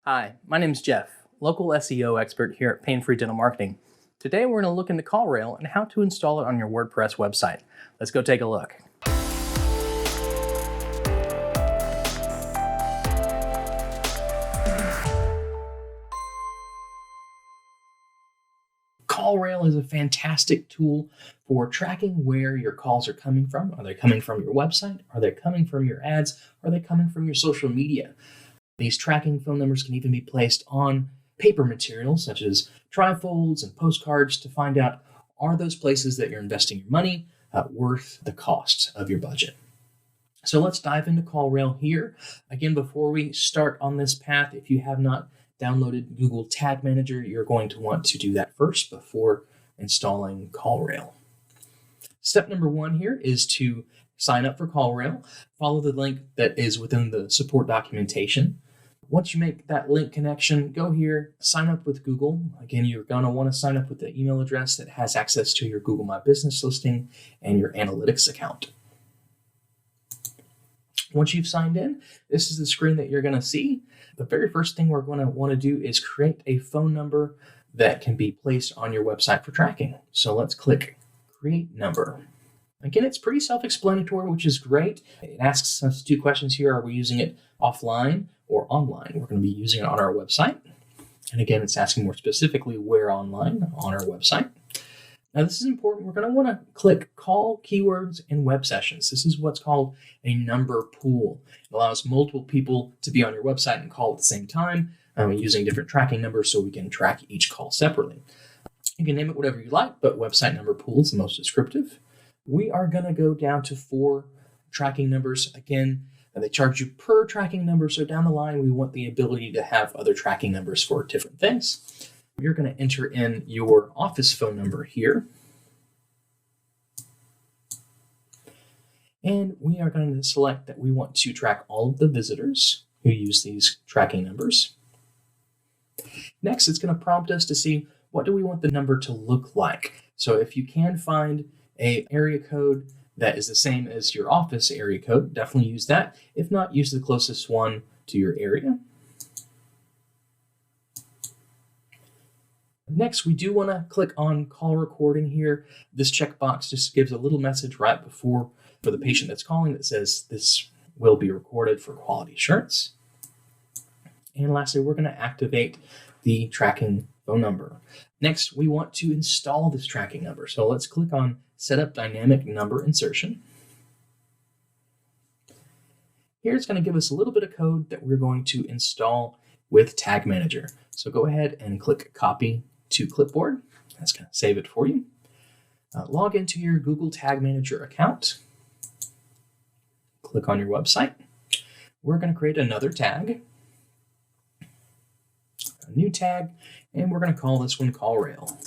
Hi, my name's Jeff, local SEO expert here at Pain Free Dental Marketing. Today we're going to look into CallRail and how to install it on your WordPress website. Let's go take a look. CallRail is a fantastic tool for tracking where your calls are coming from. Are they coming from your website? Are they coming from your ads? Are they coming from your social media? These tracking phone numbers can even be placed on paper materials such as trifolds and postcards to find out, are those places that you're investing your money worth the cost of your budget? So let's dive into CallRail here. Again, before we start on this path, if you have not downloaded Google Tag Manager, you're going to want to do that first before installing CallRail. Step number one here is to sign up for CallRail. Follow the link that is within the support documentation. Once you make that link connection, go here, sign up with Google. Again, you're going to want to sign up with the email address that has access to your Google My Business listing and your analytics account. Once you've signed in, this is the screen that you're going to see. The very first thing we're going to want to do is create a phone number that can be placed on your website for tracking. So let's click Create Number. Again, it's pretty self-explanatory, which is great. It asks us two questions here. Are we using it offline or online? We're going to be using it on our website. And again, it's asking more specifically where online on our website. Now, this is important. We're going to want to click Call Keywords and Web Sessions. This is what's called a number pool. It allows multiple people to be on your website and call at the same time using different tracking numbers so we can track each call separately. You can name it whatever you like, but website number pool is the most descriptive. We are going to go down to 4 tracking numbers. Again, they charge you per tracking number. So down the line, we want the ability to have other tracking numbers for different things. You're going to enter in your office phone number here. And we are going to select that we want to track all of the visitors who use these tracking numbers. Next, it's going to prompt us to see, what do we want the number to look like? So if you can find an area code that is the same as your office area code, definitely use that. If not, use the closest one to your area. Next, we do want to click on call recording here. This checkbox just gives a little message right before for the patient that's calling that says this will be recorded for quality assurance. And lastly, we're going to activate the tracking phone number. Next, we want to install this tracking number. So let's click on Set up Dynamic Number Insertion. Here it's going to give us a little bit of code that we're going to install with Tag Manager. So go ahead and click Copy to Clipboard. That's going to save it for you. Log into your Google Tag Manager account. Click on your website. We're going to create another tag, a new tag, and we're going to call this one CallRail.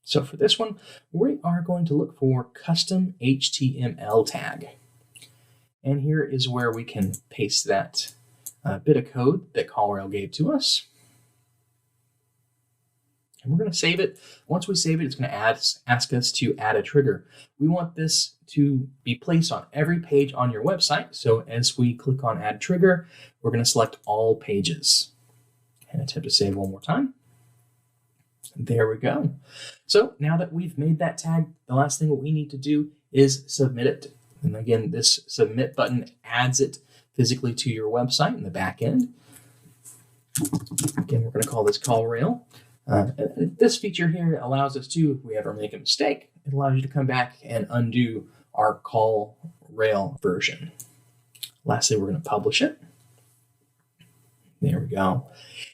So for this one, we are going to look for custom HTML tag. And here is where we can paste that bit of code that CallRail gave to us. And we're going to save it. Once we save it, it's going to ask us to add a trigger. We want this to be placed on every page on your website. So as we click on Add Trigger, we're going to select all pages. And attempt to save one more time. There we go. So now that we've made that tag, the last thing what we need to do is submit it. And again, this submit button adds it physically to your website in the back end. Again, we're going to call this CallRail. This feature here allows us to, if we ever make a mistake, it allows you to come back and undo our CallRail version. Lastly, we're going to publish it. There we go.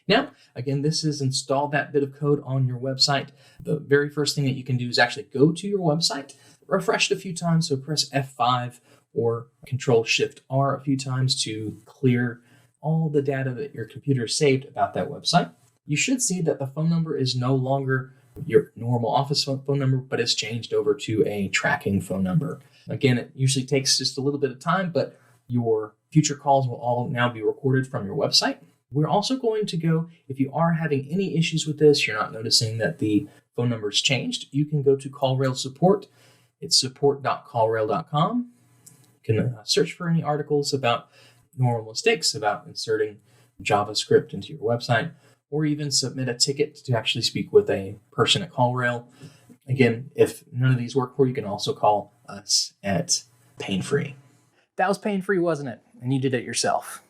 Now, again, this is install that bit of code on your website. The very first thing that you can do is actually go to your website, refresh it a few times. So press F5 or Control-Shift-R a few times to clear all the data that your computer saved about that website. You should see that the phone number is no longer your normal office phone number, but it's changed over to a tracking phone number. Again, it usually takes just a little bit of time, but your future calls will all now be recorded from your website. We're also going to go, if you are having any issues with this, you're not noticing that the phone number has changed, you can go to CallRail support. It's support.callrail.com. You can search for any articles about normal mistakes about inserting JavaScript into your website, or even submit a ticket to actually speak with a person at CallRail. Again, if none of these work for you, you can also call us at Pain Free. That was pain-free, wasn't it? And you did it yourself.